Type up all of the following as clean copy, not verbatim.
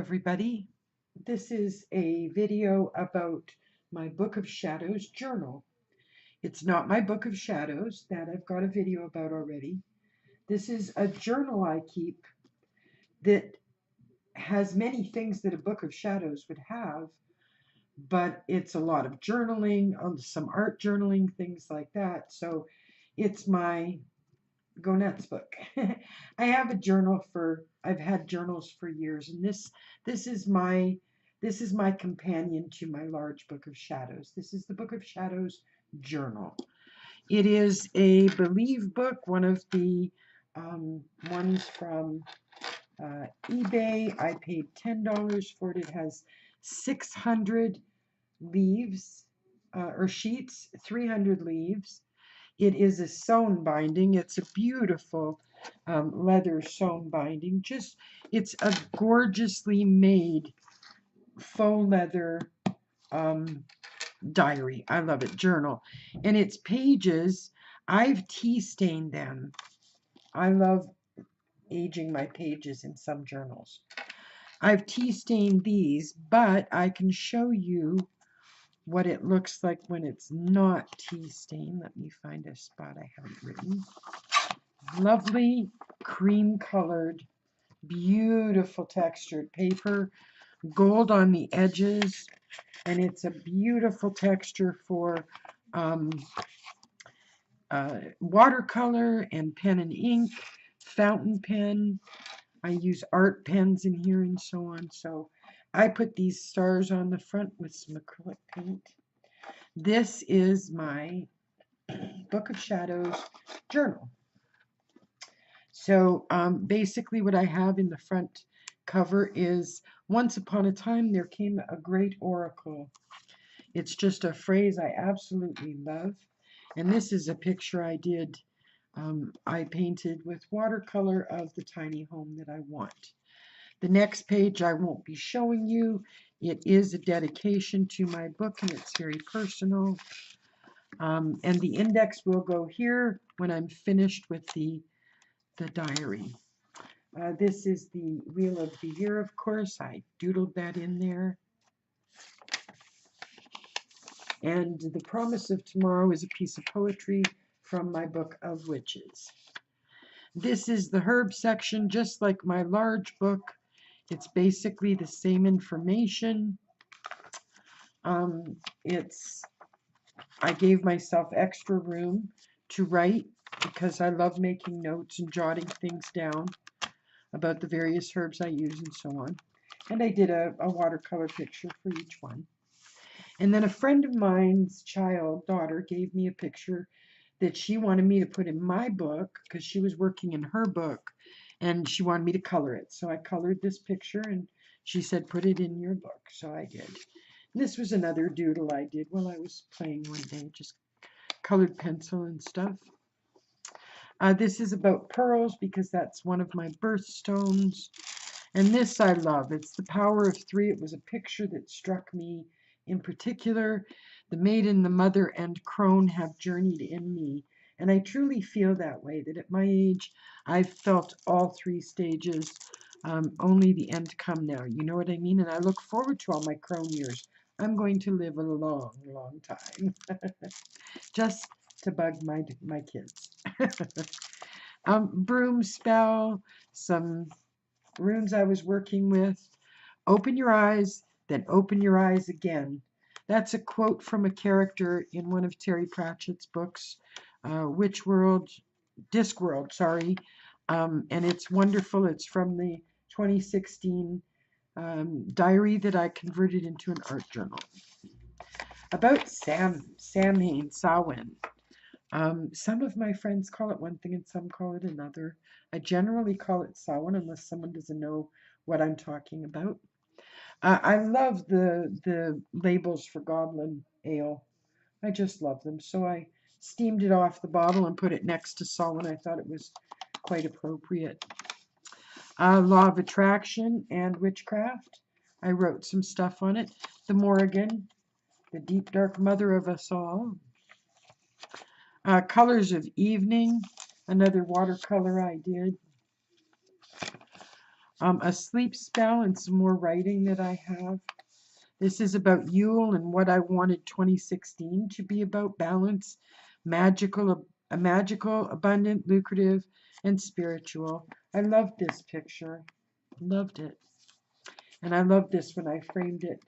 everybody. This is a video about my Book of Shadows journal. It's not my Book of Shadows that I've got a video about already. This is a journal I keep that has many things that a Book of Shadows would have, but it's a lot of journaling, some art journaling, things like that. So it's my Go Nuts book. I have a journal I've had journals for years, and this is my this is my companion to my large Book of Shadows. This is the Book of Shadows journal. It is a Believe book, one of the ones from eBay. I paid $10 for it. It has 600 leaves or sheets, 300 leaves. It is a sewn binding. It's a beautiful leather sewn binding. It's a gorgeously made faux leather diary. I love it. Journal. And its pages, I've tea stained them. I love aging my pages in some journals. I've tea stained these, but I can show you what it looks like when it's not tea stained. Let me find a spot I haven't written. Lovely cream colored, beautiful textured paper, gold on the edges, and it's a beautiful texture for um, watercolor and pen and ink, fountain pen. I use art pens in here and so on. So I put these stars on the front with some acrylic paint. This is my Book of Shadows journal. So basically what I have in the front cover is, once upon a time there came a great oracle. It's just a phrase I absolutely love. And this is a picture I did. I painted with watercolor of the tiny home that I want. The next page I won't be showing you. It is a dedication to my book, and it's very personal. And the index will go here when I'm finished with the diary. This is the Wheel of the Year, of course. I doodled that in there. And The Promise of Tomorrow is a piece of poetry from my Book of Witches. This is the herb section, just like my large book. It's basically the same information. I gave myself extra room to write because I love making notes and jotting things down about the various herbs I use and so on. And I did a watercolor picture for each one. And then a friend of mine's daughter, gave me a picture that she wanted me to put in my book because she was working in her book and she wanted me to color it. So I colored this picture and she said, put it in your book. So I did. And this was another doodle I did while I was playing one day, just colored pencil and stuff. This is about pearls because that's one of my birthstones. And this I love. It's the power of three. It was a picture that struck me in particular. The maiden, the mother, and crone have journeyed in me. And I truly feel that way, that at my age, I've felt all three stages, only the end come now. You know what I mean? And I look forward to all my crone years. I'm going to live a long, long time. Just to bug my kids. Broom spell, some runes I was working with. Open your eyes, then open your eyes again. That's a quote from a character in one of Terry Pratchett's books, Discworld, sorry. And it's wonderful. It's from the 2016 diary that I converted into an art journal. About Samhain, Samhain. Some of my friends call it one thing and some call it another. I generally call it Samhain unless someone doesn't know what I'm talking about. I love the labels for Goblin Ale. I just love them. So I steamed it off the bottle and put it next to Samhain. I thought it was quite appropriate. Law of Attraction and Witchcraft. I wrote some stuff on it. The Morrigan, the deep dark mother of us all. Colors of Evening, another watercolor I did. a sleep spell and some more writing that I have. This is about Yule and what I wanted 2016 to be about: balance, magical, abundant, lucrative, and spiritual. I loved this picture. Loved it. And I love this when I framed it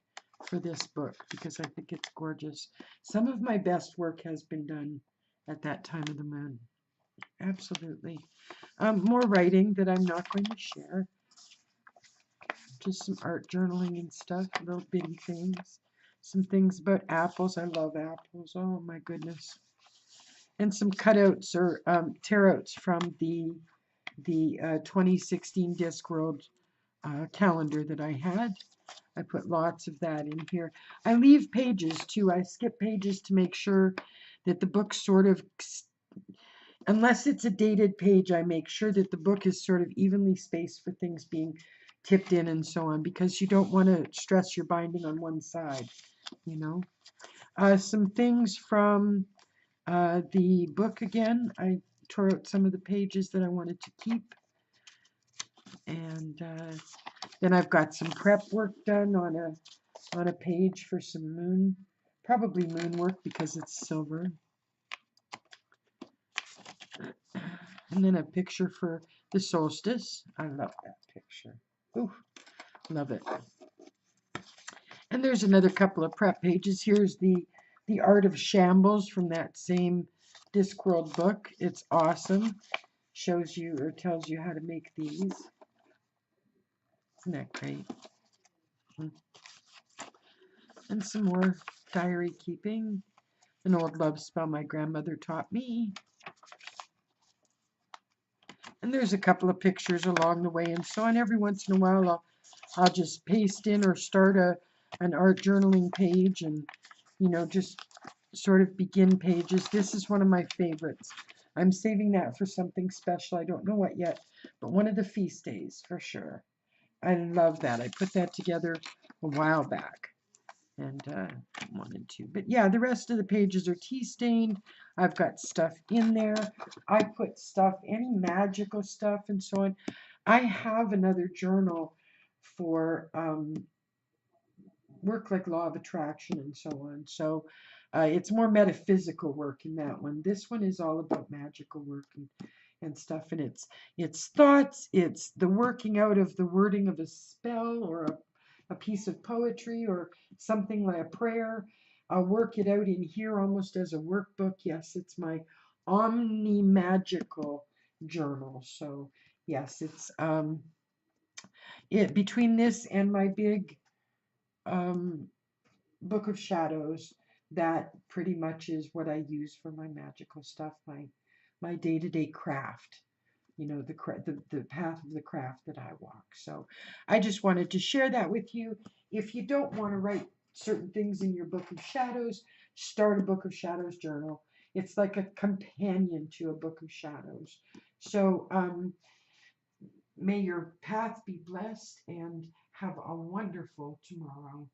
for this book because I think it's gorgeous. Some of my best work has been done at that time of the moon. Absolutely. More writing that I'm not going to share. Just some art journaling and stuff, little bitty things. Some things about apples. I love apples. Oh my goodness. And some cutouts or tearouts from the 2016 Discworld calendar that I had. I put lots of that in here. I leave pages too. I skip pages to make sure that the book sort of, unless it's a dated page, I make sure that the book is sort of evenly spaced for things being tipped in and so on, because you don't want to stress your binding on one side, you know. Some things from the book again. I tore out some of the pages that I wanted to keep. And then I've got some prep work done on a page for some moon, probably moon work because it's silver. And then a picture for the solstice. I love that picture. Ooh, love it. And there's another couple of prep pages. Here's the Art of Shambles from that same Discworld book. It's awesome. Shows you or tells you how to make these. Isn't that great? And some more diary keeping. An old love spell my grandmother taught me. And there's a couple of pictures along the way and so on. Every once in a while I'll just paste in or start an art journaling page and, you know, just sort of begin pages. This is one of my favorites. I'm saving that for something special. I don't know what yet, but one of the feast days for sure. I love that. I put that together a while back and wanted to. But yeah, the rest of the pages are tea stained. I've got stuff in there. I put stuff, any magical stuff and so on. I have another journal for work like law of attraction and so on. So it's more metaphysical work in that one. This one is all about magical work and stuff. And it's thoughts, it's the working out of the wording of a spell or a piece of poetry or something like a prayer. I'll work it out in here almost as a workbook. Yes, it's my omni magical journal. So yes, it's between this and my big Book of Shadows, that pretty much is what I use for my magical stuff, my day-to-day craft, you know, the path of the craft that I walk. So I just wanted to share that with you. If you don't want to write certain things in your Book of Shadows, start a Book of Shadows journal. It's like a companion to a Book of Shadows. So may your path be blessed and have a wonderful tomorrow.